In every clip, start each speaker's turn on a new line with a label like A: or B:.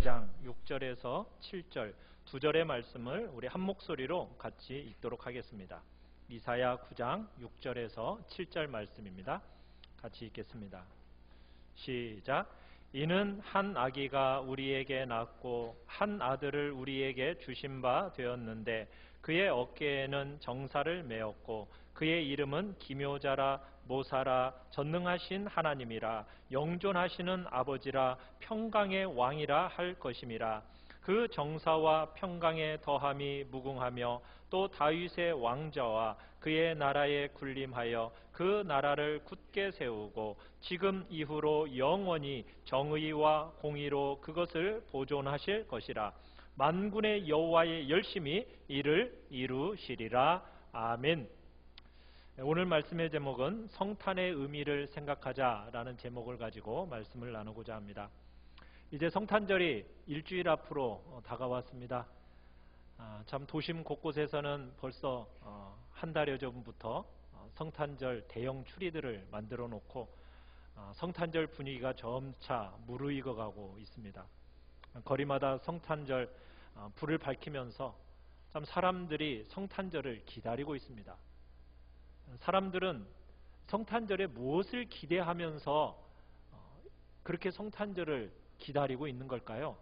A: 9장 6절에서 7절 두 절의 말씀을 우리 한 목소리로 같이 읽도록 하겠습니다. 이사야 9장 6절에서 7절 말씀입니다. 같이 읽겠습니다. 시작. 이는 한 아기가 우리에게 낳고 한 아들을 우리에게 주신 바 되었는데 그의 어깨에는 정사를 메었고 그의 이름은 기묘자라 모사라 전능하신 하나님이라 영존하시는 아버지라 평강의 왕이라 할 것임이라. 그 정사와 평강의 더함이 무궁하며 또 다윗의 왕자와 그의 나라에 군림하여 그 나라를 굳게 세우고 지금 이후로 영원히 정의와 공의로 그것을 보존하실 것이라. 만군의 여호와의 열심히 이를 이루시리라. 아멘. 오늘 말씀의 제목은 성탄의 의미를 생각하자라는 제목을 가지고 말씀을 나누고자 합니다. 이제 성탄절이 일주일 앞으로 다가왔습니다. 참 도심 곳곳에서는 벌써 한 달여 전부터 성탄절 대형 추리들을 만들어 놓고 성탄절 분위기가 점차 무르익어가고 있습니다. 거리마다 성탄절 불을 밝히면서 참 사람들이 성탄절을 기다리고 있습니다. 사람들은 성탄절에 무엇을 기대하면서 그렇게 성탄절을 기다리고 있는 걸까요?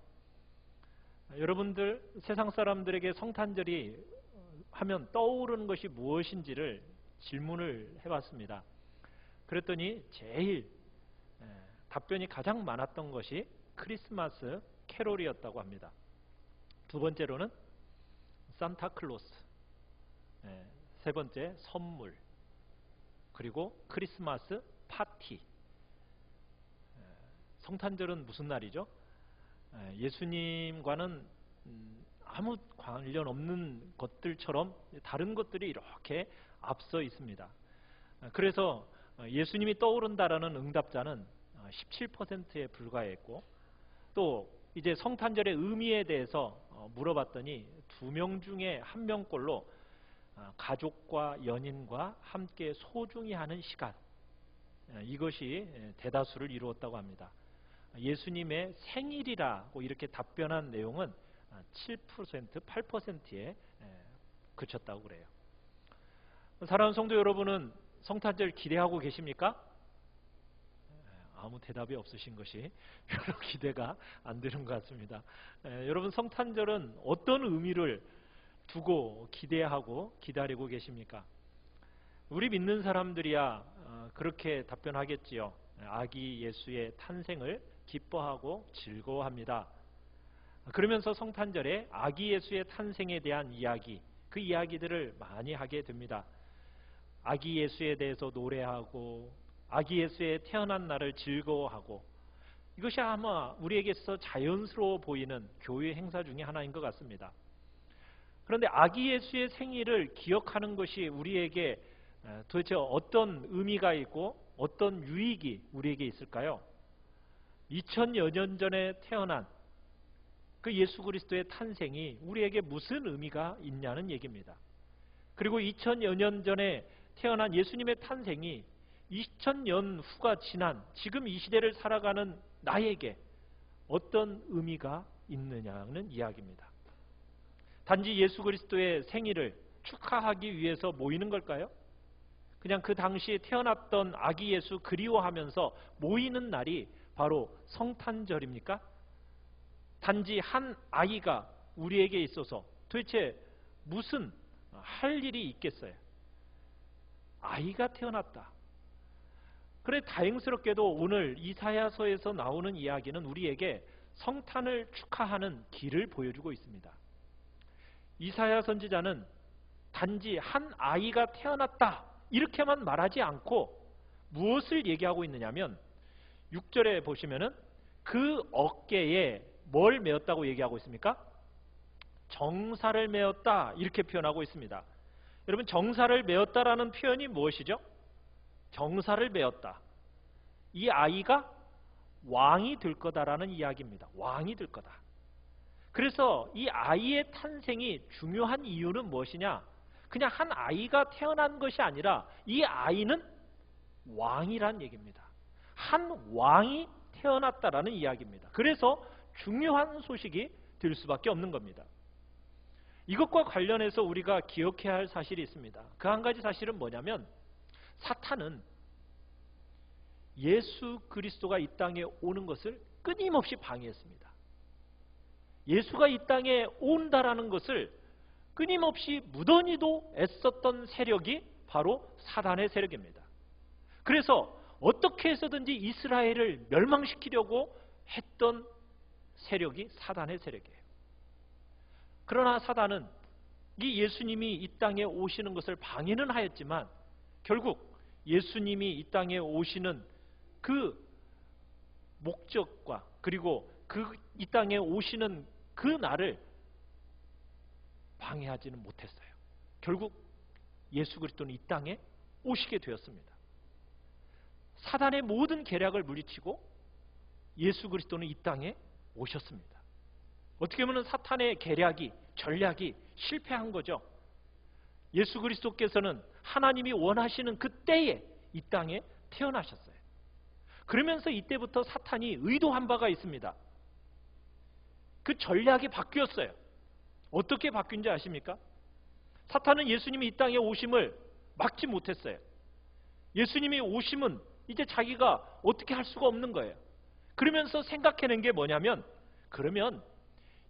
A: 여러분들 세상 사람들에게 성탄절이 하면 떠오르는 것이 무엇인지를 질문을 해봤습니다. 그랬더니 제일 답변이 가장 많았던 것이 크리스마스 캐롤이었다고 합니다. 두 번째로는 산타클로스, 세 번째 선물, 그리고 크리스마스 파티. 성탄절은 무슨 날이죠? 예수님과는 아무 관련 없는 것들처럼 다른 것들이 이렇게 앞서 있습니다. 그래서 예수님이 떠오른다라는 응답자는 17%에 불과했고, 또 이제 성탄절의 의미에 대해서 물어봤더니 2명 중에 1명꼴로 가족과 연인과 함께 소중히 하는 시간, 이것이 대다수를 이루었다고 합니다. 예수님의 생일이라고 이렇게 답변한 내용은 7%, 8%에 그쳤다고 그래요. 사랑하는 성도 여러분은 성탄절 기대하고 계십니까? 아무 대답이 없으신 것이 별로 기대가 안 되는 것 같습니다. 여러분 성탄절은 어떤 의미를 두고 기대하고 기다리고 계십니까? 우리 믿는 사람들이야 그렇게 답변하겠지요. 아기 예수의 탄생을 기뻐하고 즐거워합니다. 그러면서 성탄절에 아기 예수의 탄생에 대한 이야기, 그 이야기들을 많이 하게 됩니다. 아기 예수에 대해서 노래하고 아기 예수의 태어난 날을 즐거워하고, 이것이 아마 우리에게 있어 자연스러워 보이는 교회 행사 중에 하나인 것 같습니다. 그런데 아기 예수의 생일을 기억하는 것이 우리에게 도대체 어떤 의미가 있고 어떤 유익이 우리에게 있을까요? 2000여 년 전에 태어난 그 예수 그리스도의 탄생이 우리에게 무슨 의미가 있냐는 얘기입니다. 그리고 2000여 년 전에 태어난 예수님의 탄생이 2000년 후가 지난 지금 이 시대를 살아가는 나에게 어떤 의미가 있느냐는 이야기입니다. 단지 예수 그리스도의 생일을 축하하기 위해서 모이는 걸까요? 그냥 그 당시에 태어났던 아기 예수 그리워하면서 모이는 날이 바로 성탄절입니까? 단지 한 아이가 우리에게 있어서 도대체 무슨 할 일이 있겠어요? 아이가 태어났다. 그래 다행스럽게도 오늘 이사야서에서 나오는 이야기는 우리에게 성탄을 축하하는 길을 보여주고 있습니다. 이사야 선지자는 단지 한 아이가 태어났다 이렇게만 말하지 않고 무엇을 얘기하고 있느냐면 6절에 보시면은 그 어깨에 뭘 메었다고 얘기하고 있습니까? 정사를 메었다 이렇게 표현하고 있습니다. 여러분 정사를 메었다라는 표현이 무엇이죠? 정사를 메었다. 이 아이가 왕이 될 거다라는 이야기입니다. 왕이 될 거다. 그래서 이 아이의 탄생이 중요한 이유는 무엇이냐? 그냥 한 아이가 태어난 것이 아니라 이 아이는 왕이란 얘기입니다. 한 왕이 태어났다라는 이야기입니다. 그래서 중요한 소식이 될 수밖에 없는 겁니다. 이것과 관련해서 우리가 기억해야 할 사실이 있습니다. 그 한 가지 사실은 뭐냐면 사탄은 예수 그리스도가 이 땅에 오는 것을 끊임없이 방해했습니다. 예수가 이 땅에 온다라는 것을 끊임없이 무던히도 애썼던 세력이 바로 사단의 세력입니다. 그래서 어떻게 해서든지 이스라엘을 멸망시키려고 했던 세력이 사단의 세력이에요. 그러나 사단은 이 예수님이 이 땅에 오시는 것을 방해는 하였지만 결국 예수님이 이 땅에 오시는 그 목적과 그리고 이 땅에 오시는 그 날을 방해하지는 못했어요. 결국 예수 그리스도는 이 땅에 오시게 되었습니다. 사단의 모든 계략을 물리치고 예수 그리스도는 이 땅에 오셨습니다. 어떻게 보면 사탄의 계략이 전략이 실패한 거죠. 예수 그리스도께서는 하나님이 원하시는 그 때에 이 땅에 태어나셨어요. 그러면서 이때부터 사탄이 의도한 바가 있습니다. 그 전략이 바뀌었어요. 어떻게 바뀐지 아십니까? 사탄은 예수님이 이 땅에 오심을 막지 못했어요. 예수님이 오심은 이제 자기가 어떻게 할 수가 없는 거예요. 그러면서 생각해낸 게 뭐냐면 그러면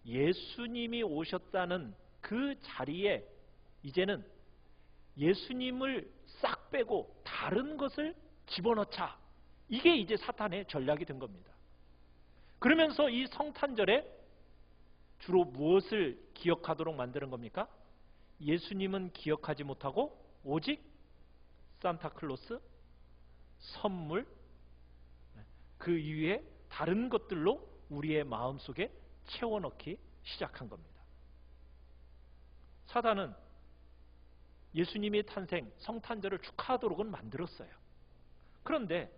A: 예수님이 오셨다는 그 자리에 이제는 예수님을 싹 빼고 다른 것을 집어넣자. 이게 이제 사탄의 전략이 된 겁니다. 그러면서 이 성탄절에 주로 무엇을 기억하도록 만드는 겁니까? 예수님은 기억하지 못하고 오직 산타클로스, 선물, 그 이외에 다른 것들로 우리의 마음속에 채워넣기 시작한 겁니다. 사단은 예수님의 탄생, 성탄절을 축하하도록은 만들었어요. 그런데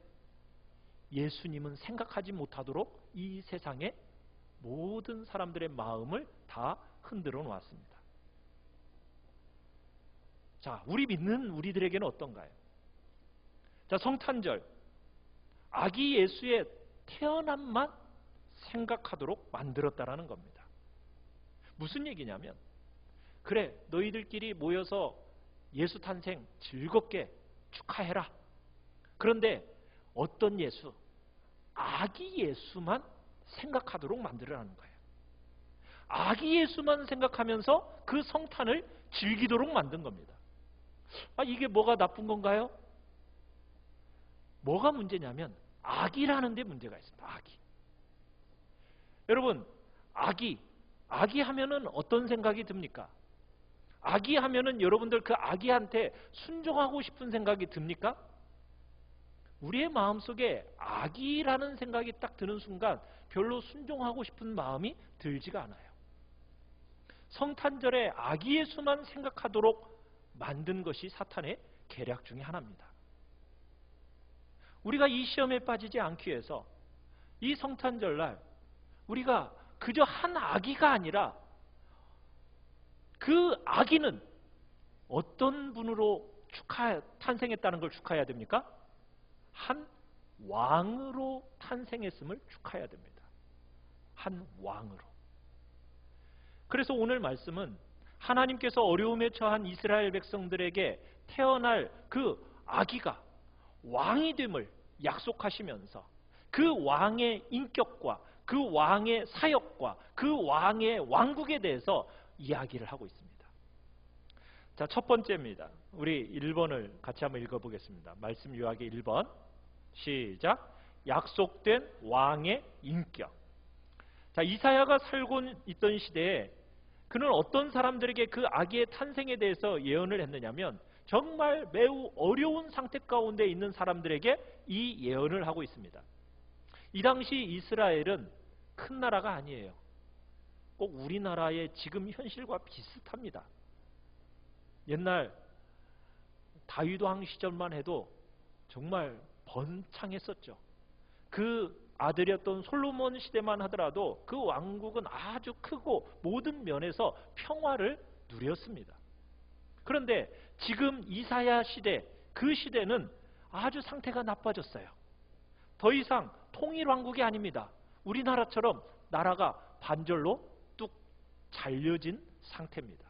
A: 예수님은 생각하지 못하도록 이 세상의 모든 사람들의 마음을 다 흔들어 놓았습니다. 자, 우리 믿는 우리들에게는 어떤가요? 자, 성탄절, 아기 예수의 태어남만 생각하도록 만들었다라는 겁니다. 무슨 얘기냐면, 그래, 너희들끼리 모여서 예수 탄생 즐겁게 축하해라. 그런데 어떤 예수? 아기 예수만 생각하도록 만들어라는 거예요. 아기 예수만 생각하면서 그 성탄을 즐기도록 만든 겁니다. 이게 뭐가 나쁜 건가요? 뭐가 문제냐면 아기라는 데 문제가 있습니다. 아기. 여러분, 아기 하면은 어떤 생각이 듭니까? 아기 하면은 여러분들 그 아기한테 순종하고 싶은 생각이 듭니까? 우리의 마음속에 아기라는 생각이 딱 드는 순간 별로 순종하고 싶은 마음이 들지가 않아요. 성탄절에 아기 예수만 생각하도록 만든 것이 사탄의 계략 중에 하나입니다. 우리가 이 시험에 빠지지 않기 위해서 이 성탄절날 우리가 그저 한 아기가 아니라 그 아기는 어떤 분으로 탄생했다는 걸 축하해야 됩니까? 한 왕으로 탄생했음을 축하해야 됩니다. 한 왕으로. 그래서 오늘 말씀은 하나님께서 어려움에 처한 이스라엘 백성들에게 태어날 그 아기가 왕이 됨을 약속하시면서 그 왕의 인격과 그 왕의 사역과 그 왕의 왕국에 대해서 이야기를 하고 있습니다. 자, 첫 번째입니다. 우리 1번을 같이 한번 읽어보겠습니다. 말씀 요약의 1번 시작. 약속된 왕의 인격. 자, 이사야가 살고 있던 시대에 그는 어떤 사람들에게 그 아기의 탄생에 대해서 예언을 했느냐면 정말 매우 어려운 상태 가운데 있는 사람들에게 이 예언을 하고 있습니다. 이 당시 이스라엘은 큰 나라가 아니에요. 꼭 우리나라의 지금 현실과 비슷합니다. 옛날 다윗 왕 시절만 해도 정말 번창했었죠. 그 아들이었던 솔로몬 시대만 하더라도 그 왕국은 아주 크고 모든 면에서 평화를 누렸습니다. 그런데 지금 이사야 시대, 그 시대는 아주 상태가 나빠졌어요. 더 이상 통일 왕국이 아닙니다. 우리나라처럼 나라가 반절로 뚝 잘려진 상태입니다.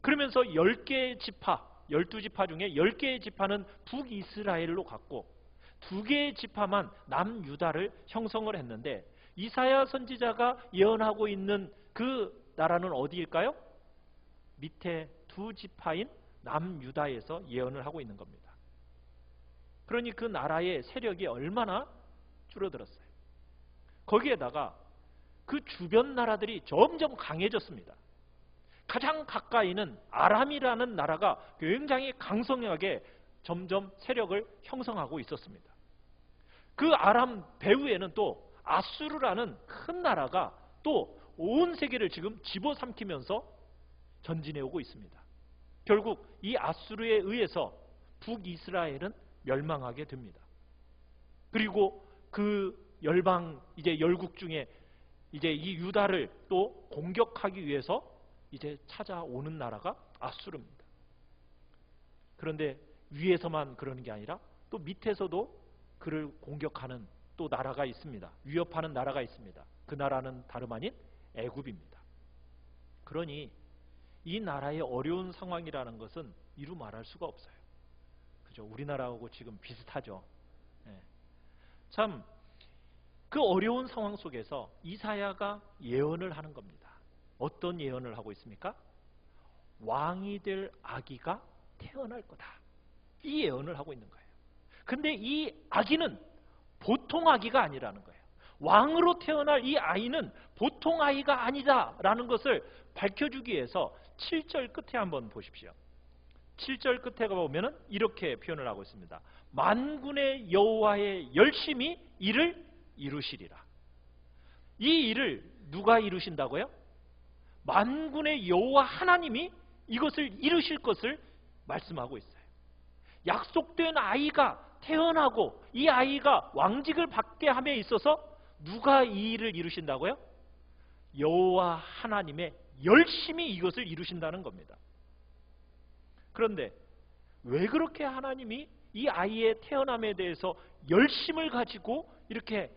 A: 그러면서 10개의 지파, 12지파 중에 10개의 지파는 북이스라엘로 갔고 2개의 지파만 남유다를 형성을 했는데 이사야 선지자가 예언하고 있는 그 나라는 어디일까요? 밑에 2지파인 남유다에서 예언을 하고 있는 겁니다. 그러니 그 나라의 세력이 얼마나 줄어들었어요. 거기에다가 그 주변 나라들이 점점 강해졌습니다. 가장 가까이는 아람이라는 나라가 굉장히 강성하게 점점 세력을 형성하고 있었습니다. 그 아람 배후에는 또 아수르라는 큰 나라가 또 온 세계를 지금 집어삼키면서 전진해 오고 있습니다. 결국 이 아수르에 의해서 북이스라엘은 멸망하게 됩니다. 그리고 그 열방 이제 열국 중에 이제 이 유다를 또 공격하기 위해서 이제 찾아오는 나라가 아수르입니다. 그런데 위에서만 그러는 게 아니라 또 밑에서도 그를 공격하는 또 나라가 있습니다. 위협하는 나라가 있습니다. 그 나라는 다름 아닌 애굽입니다. 그러니 이 나라의 어려운 상황이라는 것은 이루 말할 수가 없어요. 그죠? 우리나라하고 지금 비슷하죠. 네. 참 그 어려운 상황 속에서 이사야가 예언을 하는 겁니다. 어떤 예언을 하고 있습니까? 왕이 될 아기가 태어날 거다. 이 예언을 하고 있는 거예요. 근데 이 아기는 보통 아기가 아니라는 거예요. 왕으로 태어날 이 아이는 보통 아이가 아니다라는 것을 밝혀주기 위해서 7절 끝에 한번 보십시오. 7절 끝에 가보면 이렇게 표현을 하고 있습니다. 만군의 여호와의 열심히 이를 이루시리라. 이 일을 누가 이루신다고요? 만군의 여호와 하나님이 이것을 이루실 것을 말씀하고 있어요. 약속된 아이가 태어나고 이 아이가 왕직을 받게 함에 있어서 누가 이 일을 이루신다고요? 여호와 하나님의 열심히 이것을 이루신다는 겁니다. 그런데 왜 그렇게 하나님이 이 아이의 태어남에 대해서 열심을 가지고 이렇게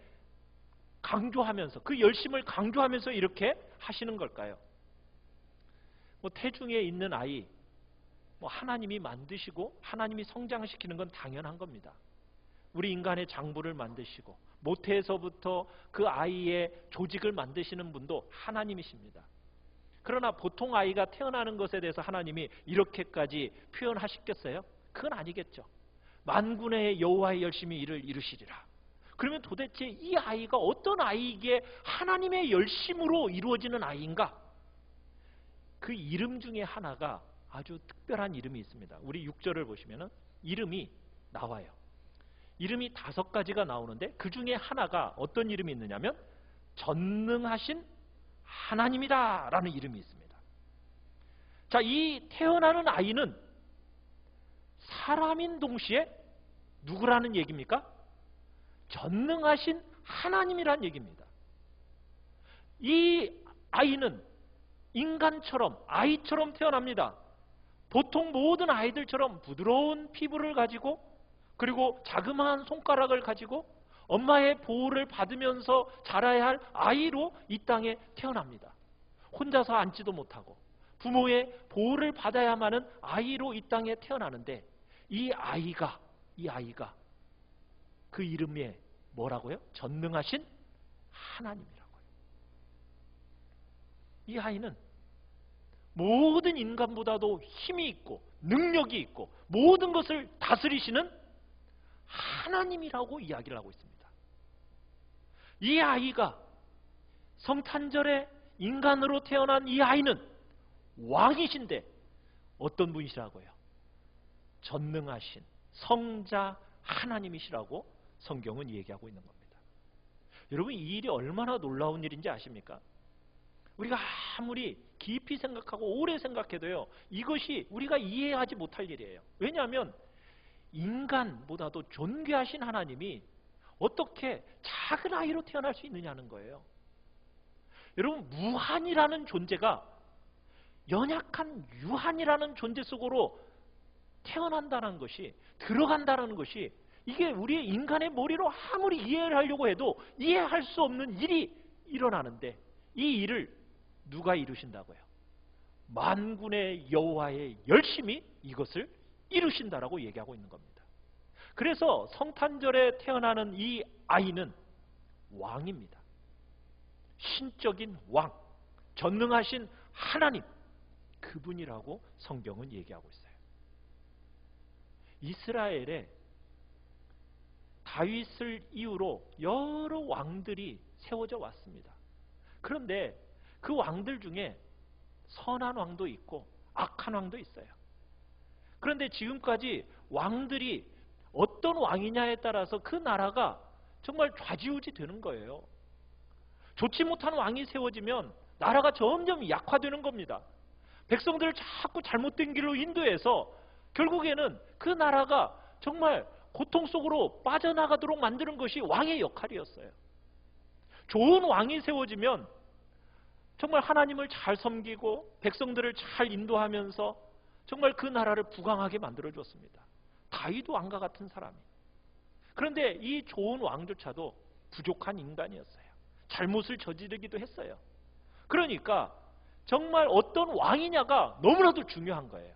A: 강조하면서 그 열심을 강조하면서 이렇게 하시는 걸까요? 뭐 태중에 있는 아이 뭐 하나님이 만드시고 하나님이 성장시키는 건 당연한 겁니다. 우리 인간의 장부를 만드시고 모태에서부터 그 아이의 조직을 만드시는 분도 하나님이십니다. 그러나 보통 아이가 태어나는 것에 대해서 하나님이 이렇게까지 표현하시겠어요? 그건 아니겠죠. 만군의 여호와의 열심히 이를 이루시리라. 그러면 도대체 이 아이가 어떤 아이이기에 하나님의 열심으로 이루어지는 아이인가? 그 이름 중에 하나가 아주 특별한 이름이 있습니다. 우리 6절을 보시면 이름이 나와요. 이름이 5가지가 나오는데 그 중에 하나가 어떤 이름이 있느냐면 전능하신 하나님이다 라는 이름이 있습니다. 자, 이 태어나는 아이는 사람인 동시에 누구라는 얘기입니까? 전능하신 하나님이란 얘기입니다. 이 아이는 인간처럼 아이처럼 태어납니다. 보통 모든 아이들처럼 부드러운 피부를 가지고 그리고 자그마한 손가락을 가지고 엄마의 보호를 받으면서 자라야 할 아이로 이 땅에 태어납니다. 혼자서 앉지도 못하고 부모의 보호를 받아야만 하는 아이로 이 땅에 태어나는데 이 아이가 그 이름에 뭐라고요? 전능하신 하나님이라고요. 이 아이는 모든 인간보다도 힘이 있고 능력이 있고 모든 것을 다스리시는 하나님이라고 이야기를 하고 있습니다. 이 아이가 성탄절에 인간으로 태어난 이 아이는 왕이신데 어떤 분이시라고요? 전능하신 성자 하나님이시라고 성경은 얘기하고 있는 겁니다. 여러분, 이 일이 얼마나 놀라운 일인지 아십니까? 우리가 아무리 깊이 생각하고 오래 생각해도요, 이것이 우리가 이해하지 못할 일이에요. 왜냐하면 인간보다도 존귀하신 하나님이 어떻게 작은 아이로 태어날 수 있느냐는 거예요. 여러분, 무한이라는 존재가 연약한 유한이라는 존재 속으로 태어난다는 것이, 들어간다는 것이, 이게 우리의 인간의 머리로 아무리 이해를 하려고 해도 이해할 수 없는 일이 일어나는데 이 일을 누가 이루신다고요? 만군의 여호와의 열심히 이것을 이루신다라고 얘기하고 있는 겁니다. 그래서 성탄절에 태어나는 이 아이는 왕입니다. 신적인 왕, 전능하신 하나님, 그분이라고 성경은 얘기하고 있어요. 이스라엘에 다윗을 이유로 여러 왕들이 세워져 왔습니다. 그런데 그 왕들 중에 선한 왕도 있고 악한 왕도 있어요. 그런데 지금까지 왕들이 어떤 왕이냐에 따라서 그 나라가 정말 좌지우지 되는 거예요. 좋지 못한 왕이 세워지면 나라가 점점 약화되는 겁니다. 백성들을 자꾸 잘못된 길로 인도해서 결국에는 그 나라가 정말 고통 속으로 빠져나가도록 만드는 것이 왕의 역할이었어요. 좋은 왕이 세워지면 정말 하나님을 잘 섬기고 백성들을 잘 인도하면서 정말 그 나라를 부강하게 만들어줬습니다. 다윗 왕과 같은 사람이. 그런데 이 좋은 왕조차도 부족한 인간이었어요. 잘못을 저지르기도 했어요. 그러니까 정말 어떤 왕이냐가 너무나도 중요한 거예요.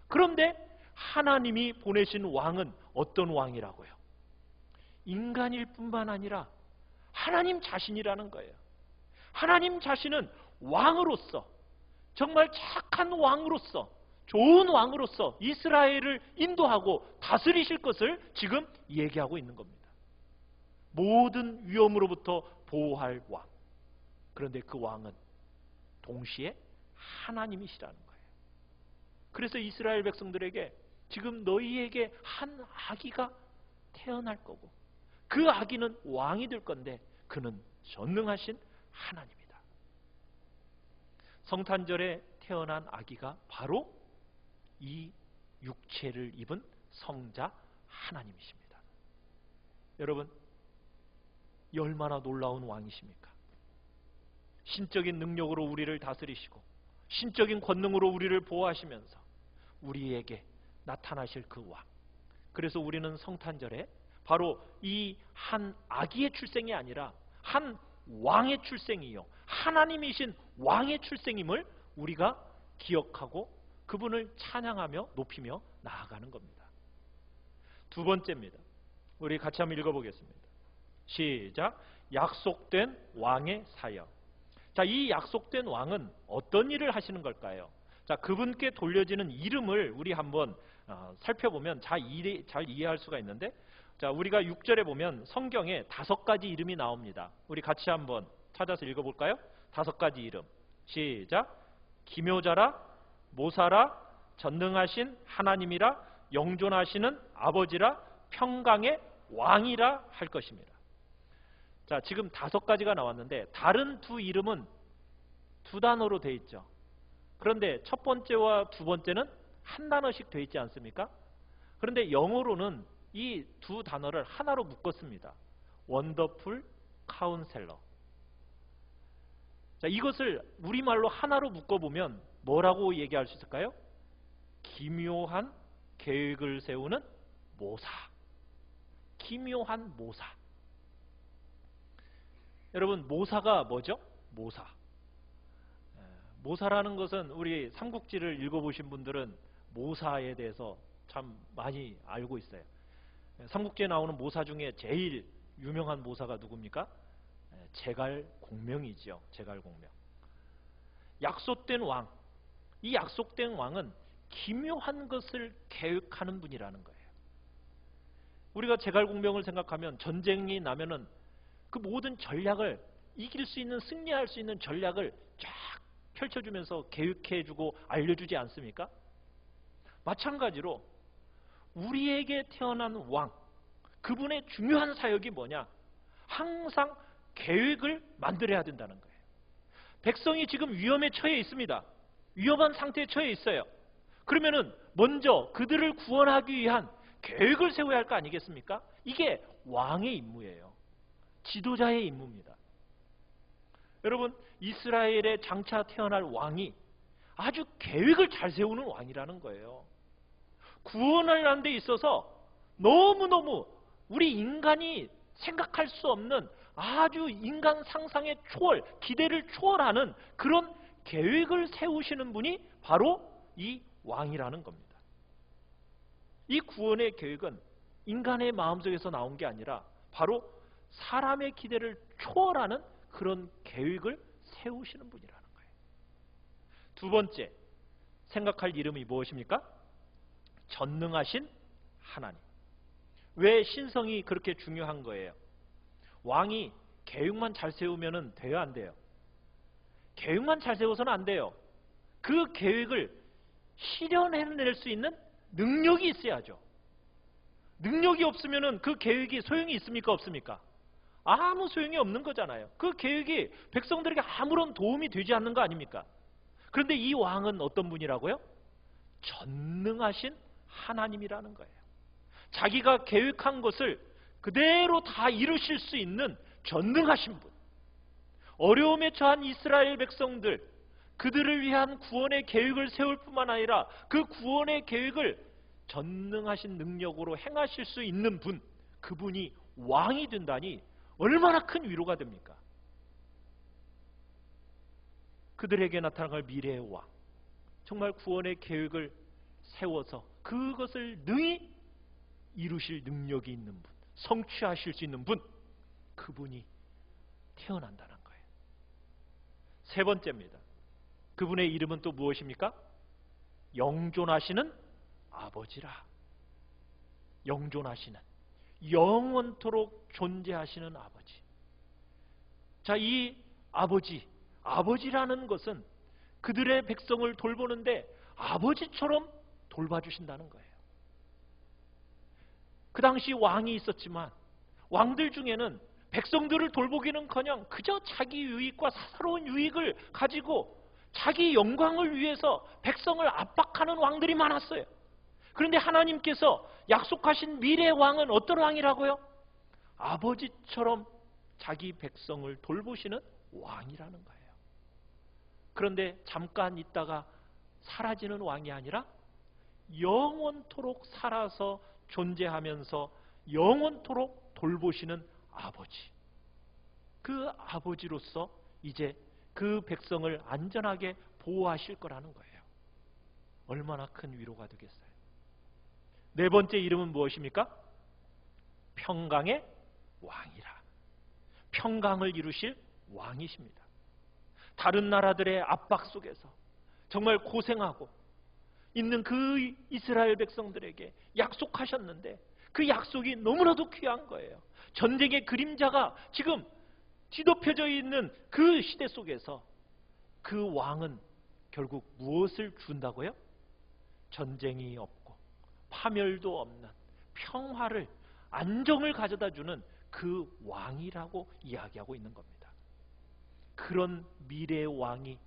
A: 그런데 하나님이 보내신 왕은 어떤 왕이라고요? 인간일 뿐만 아니라 하나님 자신이라는 거예요. 하나님 자신은 왕으로서, 정말 착한 왕으로서, 좋은 왕으로서 이스라엘을 인도하고 다스리실 것을 지금 얘기하고 있는 겁니다. 모든 위험으로부터 보호할 왕. 그런데 그 왕은 동시에 하나님이시라는 거예요. 그래서 이스라엘 백성들에게 지금 너희에게 한 아기가 태어날 거고 그 아기는 왕이 될 건데 그는 전능하신 하나님이다. 성탄절에 태어난 아기가 바로 이 육체를 입은 성자 하나님이십니다. 여러분, 이 얼마나 놀라운 왕이십니까? 신적인 능력으로 우리를 다스리시고 신적인 권능으로 우리를 보호하시면서 우리에게 나타나실 그 왕. 그래서 우리는 성탄절에 바로 이 한 아기의 출생이 아니라 한 왕의 출생이요, 하나님이신 왕의 출생임을 우리가 기억하고 그분을 찬양하며 높이며 나아가는 겁니다. 두 번째입니다. 우리 같이 한번 읽어보겠습니다. 시작. 약속된 왕의 사역. 자, 이 약속된 왕은 어떤 일을 하시는 걸까요? 자, 그분께 돌려지는 이름을 우리 한번 살펴보면 잘 이해할 수가 있는데, 자, 우리가 6절에 보면 성경에 5가지 이름이 나옵니다. 우리 같이 한번 찾아서 읽어볼까요? 5가지 이름. 시작. 기묘자라, 모사라, 전능하신 하나님이라, 영존하시는 아버지라, 평강의 왕이라 할 것입니다. 자, 지금 5가지가 나왔는데 다른 두 이름은 2단어로 되어 있죠. 그런데 첫 번째와 두 번째는 한 단어씩 되어 있지 않습니까? 그런데 영어로는 이 두 단어를 하나로 묶었습니다. 원더풀 카운셀러. 자, 이것을 우리말로 하나로 묶어보면 뭐라고 얘기할 수 있을까요? 기묘한 계획을 세우는 모사. 기묘한 모사. 여러분, 모사가 뭐죠? 모사. 모사라는 것은 우리 삼국지를 읽어보신 분들은 모사에 대해서 참 많이 알고 있어요. 삼국지에 나오는 모사 중에 제일 유명한 모사가 누굽니까? 제갈공명이죠. 제갈공명. 약속된 왕. 이 약속된 왕은 기묘한 것을 계획하는 분이라는 거예요. 우리가 제갈공명을 생각하면 전쟁이 나면은 그 모든 전략을 이길 수 있는, 승리할 수 있는 전략을 쫙 펼쳐주면서 계획해주고 알려주지 않습니까? 마찬가지로 우리에게 태어난 왕, 그분의 중요한 사역이 뭐냐? 항상 계획을 만들어야 된다는 거예요. 백성이 지금 위험에 처해 있습니다. 위험한 상태에 처해 있어요. 그러면은 먼저 그들을 구원하기 위한 계획을 세워야 할 거 아니겠습니까? 이게 왕의 임무예요. 지도자의 임무입니다. 여러분, 이스라엘에 장차 태어날 왕이 아주 계획을 잘 세우는 왕이라는 거예요. 구원을 하는 데 있어서 너무너무 우리 인간이 생각할 수 없는 아주 인간 상상의 초월, 기대를 초월하는 그런 계획을 세우시는 분이 바로 이 왕이라는 겁니다. 이 구원의 계획은 인간의 마음속에서 나온 게 아니라 바로 사람의 기대를 초월하는 그런 계획을 세우시는 분이라는 거예요. 두 번째, 생각할 이름이 무엇입니까? 전능하신 하나님. 왜 신성이 그렇게 중요한 거예요? 왕이 계획만 잘 세우면 돼요, 안 돼요? 계획만 잘 세워서는 안 돼요. 그 계획을 실현해낼 수 있는 능력이 있어야죠. 능력이 없으면 그 계획이 소용이 있습니까, 없습니까? 아무 소용이 없는 거잖아요. 그 계획이 백성들에게 아무런 도움이 되지 않는 거 아닙니까? 그런데 이 왕은 어떤 분이라고요? 전능하신 하나님이라는 거예요. 자기가 계획한 것을 그대로 다 이루실 수 있는 전능하신 분. 어려움에 처한 이스라엘 백성들, 그들을 위한 구원의 계획을 세울 뿐만 아니라 그 구원의 계획을 전능하신 능력으로 행하실 수 있는 분, 그분이 왕이 된다니 얼마나 큰 위로가 됩니까? 그들에게 나타날 미래의 왕, 정말 구원의 계획을 세워서 그것을 능히 이루실 능력이 있는 분, 성취하실 수 있는 분, 그분이 태어난다는 거예요. 세 번째입니다. 그분의 이름은 또 무엇입니까? 영존하시는 아버지라. 영존하시는, 영원토록 존재하시는 아버지. 자, 이 아버지라는 것은 그들의 백성을 돌보는데 아버지처럼 돌봐주신다는 거예요. 그 당시 왕이 있었지만 왕들 중에는 백성들을 돌보기는커녕 그저 자기 유익과 사사로운 유익을 가지고 자기 영광을 위해서 백성을 압박하는 왕들이 많았어요. 그런데 하나님께서 약속하신 미래의 왕은 어떤 왕이라고요? 아버지처럼 자기 백성을 돌보시는 왕이라는 거예요. 그런데 잠깐 있다가 사라지는 왕이 아니라 영원토록 살아서 존재하면서 영원토록 돌보시는 아버지. 그 아버지로서 이제 그 백성을 안전하게 보호하실 거라는 거예요. 얼마나 큰 위로가 되겠어요. 네 번째 이름은 무엇입니까? 평강의 왕이라. 평강을 이루실 왕이십니다. 다른 나라들의 압박 속에서 정말 고생하고 있는 그 이스라엘 백성들에게 약속하셨는데 그 약속이 너무나도 귀한 거예요. 전쟁의 그림자가 지금 뒤덮여져 있는 그 시대 속에서 그 왕은 결국 무엇을 준다고요? 전쟁이 없고 파멸도 없는 평화를, 안정을 가져다주는 그 왕이라고 이야기하고 있는 겁니다. 그런 미래의 왕이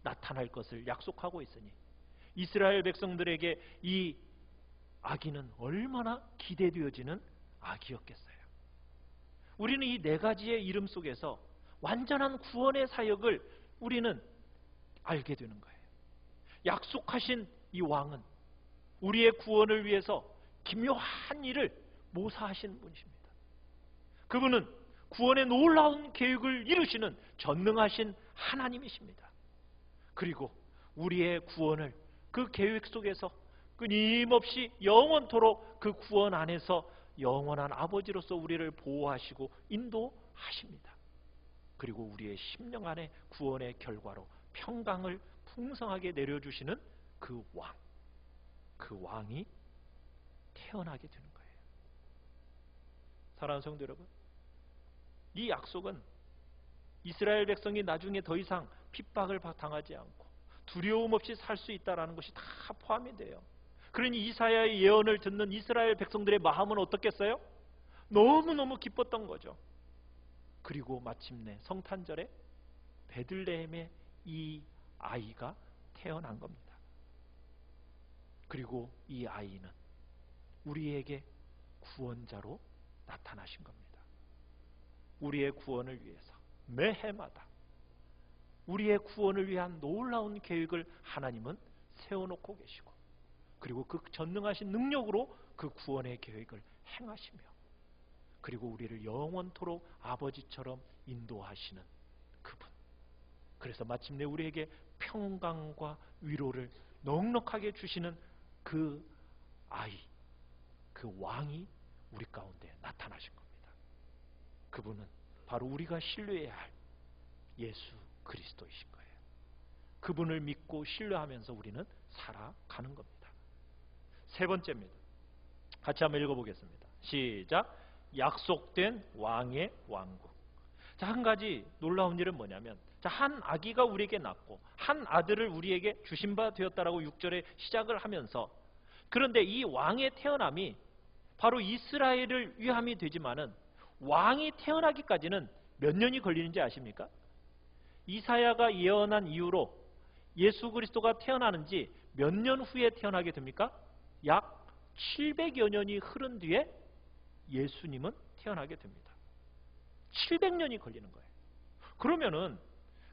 A: 나타날 것을 약속하고 있으니 이스라엘 백성들에게 이 아기는 얼마나 기대되어지는 아기였겠어요. 우리는 이 네 가지의 이름 속에서 완전한 구원의 사역을 우리는 알게 되는 거예요. 약속하신 이 왕은 우리의 구원을 위해서 기묘한 일을 모사하신 분이십니다. 그분은 구원의 놀라운 계획을 이루시는 전능하신 하나님이십니다. 그리고 우리의 구원을 그 계획 속에서 끊임없이 영원토록 그 구원 안에서 영원한 아버지로서 우리를 보호하시고 인도하십니다. 그리고 우리의 심령 안에 구원의 결과로 평강을 풍성하게 내려주시는 그 왕, 그 왕이 태어나게 되는 거예요. 사랑하는 성도 여러분, 이 약속은 이스라엘 백성이 나중에 더 이상 핍박을 당하지 않고 두려움 없이 살 수 있다는 것이 다 포함이 돼요. 그러니 이사야의 예언을 듣는 이스라엘 백성들의 마음은 어떻겠어요? 너무너무 기뻤던 거죠. 그리고 마침내 성탄절에 베들레헴에 이 아이가 태어난 겁니다. 그리고 이 아이는 우리에게 구원자로 나타나신 겁니다. 우리의 구원을 위해서 매 해마다 우리의 구원을 위한 놀라운 계획을 하나님은 세워놓고 계시고, 그리고 그 전능하신 능력으로 그 구원의 계획을 행하시며, 그리고 우리를 영원토록 아버지처럼 인도하시는 그분. 그래서 마침내 우리에게 평강과 위로를 넉넉하게 주시는 그 아이, 그 왕이 우리 가운데 나타나신 겁니다. 그분은 바로 우리가 신뢰해야 할 예수 그리스도이신 거예요. 그분을 믿고 신뢰하면서 우리는 살아가는 겁니다. 세 번째입니다. 같이 한번 읽어보겠습니다. 시작. 약속된 왕의 왕국. 자, 한 가지 놀라운 일은 뭐냐면, 자, 한 아기가 우리에게 낳고 한 아들을 우리에게 주신 바 되었다라고 6절에 시작을 하면서, 그런데 이 왕의 태어남이 바로 이스라엘을 위함이 되지만은 왕이 태어나기까지는 몇 년이 걸리는지 아십니까? 이사야가 예언한 이후로 예수 그리스도가 태어나는지 몇 년 후에 태어나게 됩니까? 약 700여 년이 흐른 뒤에 예수님은 태어나게 됩니다. 700년이 걸리는 거예요. 그러면은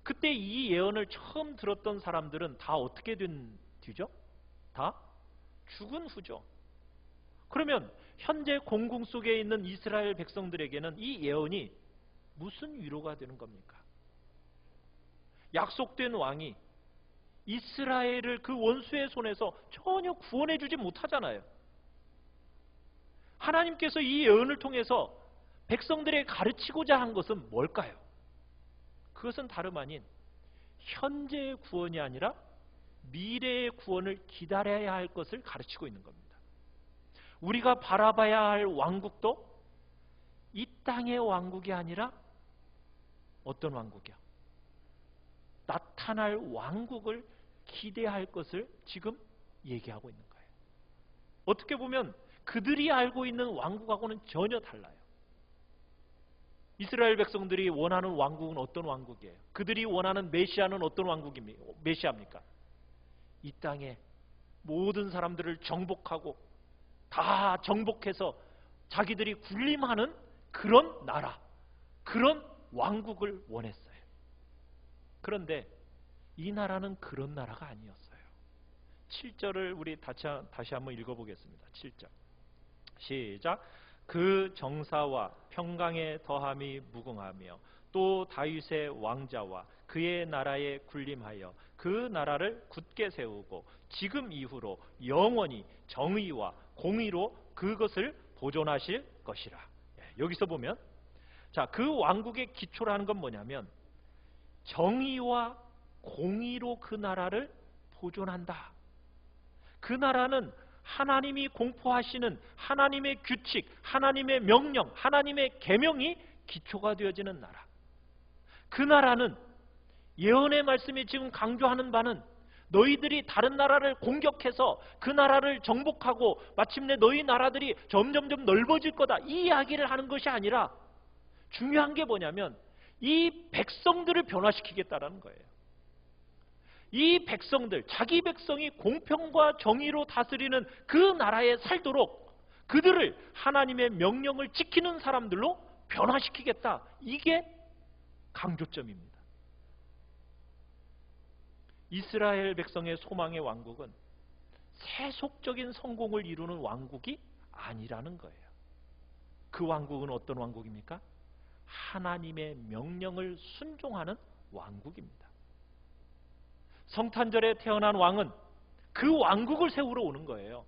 A: 그때 이 예언을 처음 들었던 사람들은 다 어떻게 된 뒤죠? 다 죽은 후죠. 그러면 현재 공궁 속에 있는 이스라엘 백성들에게는 이 예언이 무슨 위로가 되는 겁니까? 약속된 왕이 이스라엘을 그 원수의 손에서 전혀 구원해 주지 못하잖아요. 하나님께서 이 예언을 통해서 백성들에게 가르치고자 한 것은 뭘까요? 그것은 다름 아닌 현재의 구원이 아니라 미래의 구원을 기다려야 할 것을 가르치고 있는 겁니다. 우리가 바라봐야 할 왕국도 이 땅의 왕국이 아니라 어떤 왕국이요? 나타날 왕국을 기대할 것을 지금 얘기하고 있는 거예요. 어떻게 보면 그들이 알고 있는 왕국하고는 전혀 달라요. 이스라엘 백성들이 원하는 왕국은 어떤 왕국이에요? 그들이 원하는 메시아는 어떤 메시아입니까? 이 땅에 모든 사람들을 정복하고 다 정복해서 자기들이 군림하는 그런 나라, 그런 왕국을 원했어요. 그런데 이 나라는 그런 나라가 아니었어요. 7절을 우리 다시 한번 읽어보겠습니다. 7절 시작. 그 정사와 평강의 더함이 무궁하며 또 다윗의 왕자와 그의 나라에 군림하여 그 나라를 굳게 세우고 지금 이후로 영원히 정의와 공의로 그것을 보존하실 것이라. 여기서 보면, 자, 그 왕국의 기초라는 건 뭐냐면 정의와 공의로 그 나라를 보존한다. 그 나라는 하나님이 공포하시는 하나님의 규칙, 하나님의 명령, 하나님의 계명이 기초가 되어지는 나라. 그 나라는 예언의 말씀이 지금 강조하는 바는 너희들이 다른 나라를 공격해서 그 나라를 정복하고 마침내 너희 나라들이 점점점 넓어질 거다, 이 이야기를 하는 것이 아니라 중요한 게 뭐냐면 이 백성들을 변화시키겠다라는 거예요. 이 백성들, 자기 백성이 공평과 정의로 다스리는 그 나라에 살도록 그들을 하나님의 명령을 지키는 사람들로 변화시키겠다. 이게 강조점입니다. 이스라엘 백성의 소망의 왕국은 세속적인 성공을 이루는 왕국이 아니라는 거예요. 그 왕국은 어떤 왕국입니까? 하나님의 명령을 순종하는 왕국입니다. 성탄절에 태어난 왕은 그 왕국을 세우러 오는 거예요.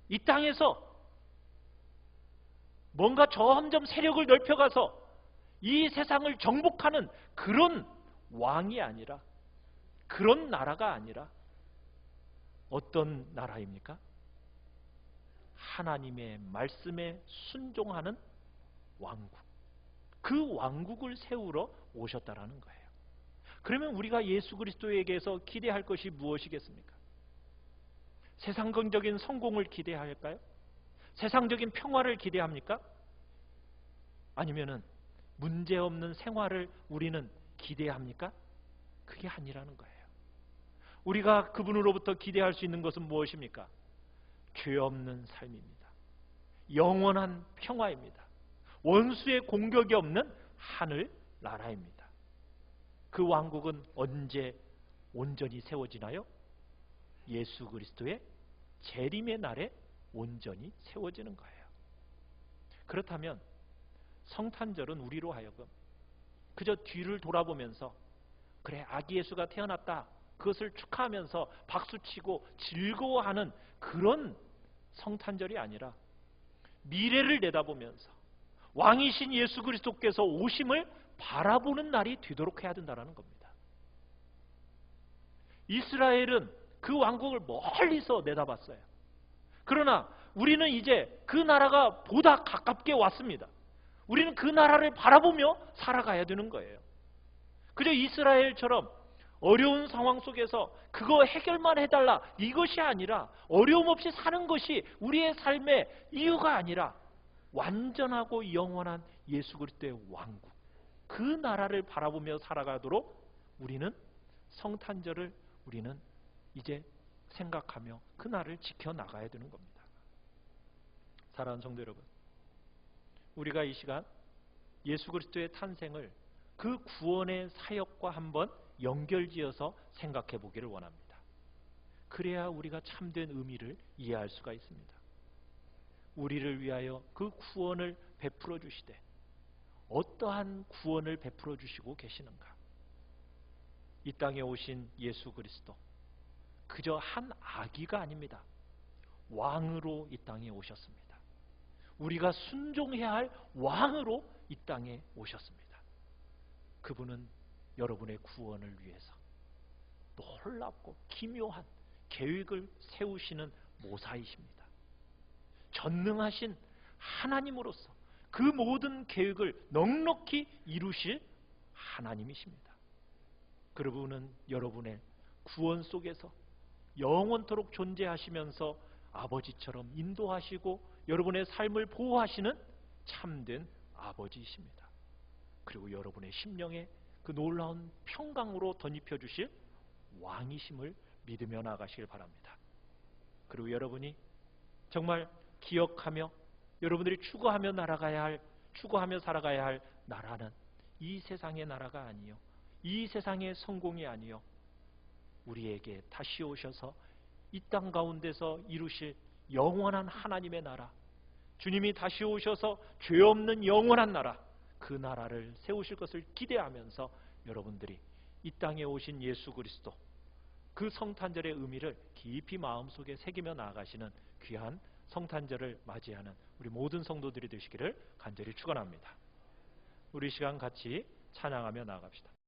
A: 이 땅에서 뭔가 점점 세력을 넓혀가서 이 세상을 정복하는 그런 왕이 아니라, 그런 나라가 아니라 어떤 나라입니까? 하나님의 말씀에 순종하는 왕국. 그 왕국을 세우러 오셨다라는 거예요. 그러면 우리가 예수 그리스도에게서 기대할 것이 무엇이겠습니까? 세상적인 성공을 기대할까요? 세상적인 평화를 기대합니까? 아니면은 문제없는 생활을 우리는 기대합니까? 그게 아니라는 거예요. 우리가 그분으로부터 기대할 수 있는 것은 무엇입니까? 죄 없는 삶입니다. 영원한 평화입니다. 원수의 공격이 없는 하늘 나라입니다. 그 왕국은 언제 온전히 세워지나요? 예수 그리스도의 재림의 날에 온전히 세워지는 거예요. 그렇다면 성탄절은 우리로 하여금 그저 뒤를 돌아보면서 그래 아기 예수가 태어났다 그것을 축하하면서 박수치고 즐거워하는 그런 성탄절이 아니라 미래를 내다보면서 왕이신 예수 그리스도께서 오심을 바라보는 날이 되도록 해야 된다는 겁니다. 이스라엘은 그 왕국을 멀리서 내다봤어요. 그러나 우리는 이제 그 나라가 보다 가깝게 왔습니다. 우리는 그 나라를 바라보며 살아가야 되는 거예요. 그저 이스라엘처럼 어려운 상황 속에서 그거 해결만 해달라 이것이 아니라 어려움 없이 사는 것이 우리의 삶의 이유가 아니라 완전하고 영원한 예수 그리스도의 왕국 그 나라를 바라보며 살아가도록 우리는 성탄절을 우리는 이제 생각하며 그 날을 지켜나가야 되는 겁니다. 사랑하는 성도 여러분, 우리가 이 시간 예수 그리스도의 탄생을 그 구원의 사역과 한번 연결지어서 생각해 보기를 원합니다. 그래야 우리가 참된 의미를 이해할 수가 있습니다. 우리를 위하여 그 구원을 베풀어 주시되 어떠한 구원을 베풀어 주시고 계시는가? 이 땅에 오신 예수 그리스도 그저 한 아기가 아닙니다. 왕으로 이 땅에 오셨습니다. 우리가 순종해야 할 왕으로 이 땅에 오셨습니다. 그분은 여러분의 구원을 위해서 놀랍고 기묘한 계획을 세우시는 모사이십니다. 전능하신 하나님으로서 그 모든 계획을 넉넉히 이루실 하나님이십니다. 그분은 여러분의 구원 속에서 영원토록 존재하시면서 아버지처럼 인도하시고 여러분의 삶을 보호하시는 참된 아버지이십니다. 그리고 여러분의 심령에 그 놀라운 평강으로 덧입혀 주실 왕이심을 믿으며 나가시길 바랍니다. 그리고 여러분이 정말 기억하며 여러분들이 추구하며 살아가야 할 나라는 이 세상의 나라가 아니요 이 세상의 성공이 아니요 우리에게 다시 오셔서 이 땅 가운데서 이루실 영원한 하나님의 나라, 주님이 다시 오셔서 죄 없는 영원한 나라, 그 나라를 세우실 것을 기대하면서 여러분들이 이 땅에 오신 예수 그리스도 그 성탄절의 의미를 깊이 마음속에 새기며 나아가시는 귀한 성탄절을 맞이하는 우리 모든 성도들이 되시기를 간절히 축원합니다. 우리 시간 같이 찬양하며 나아갑시다.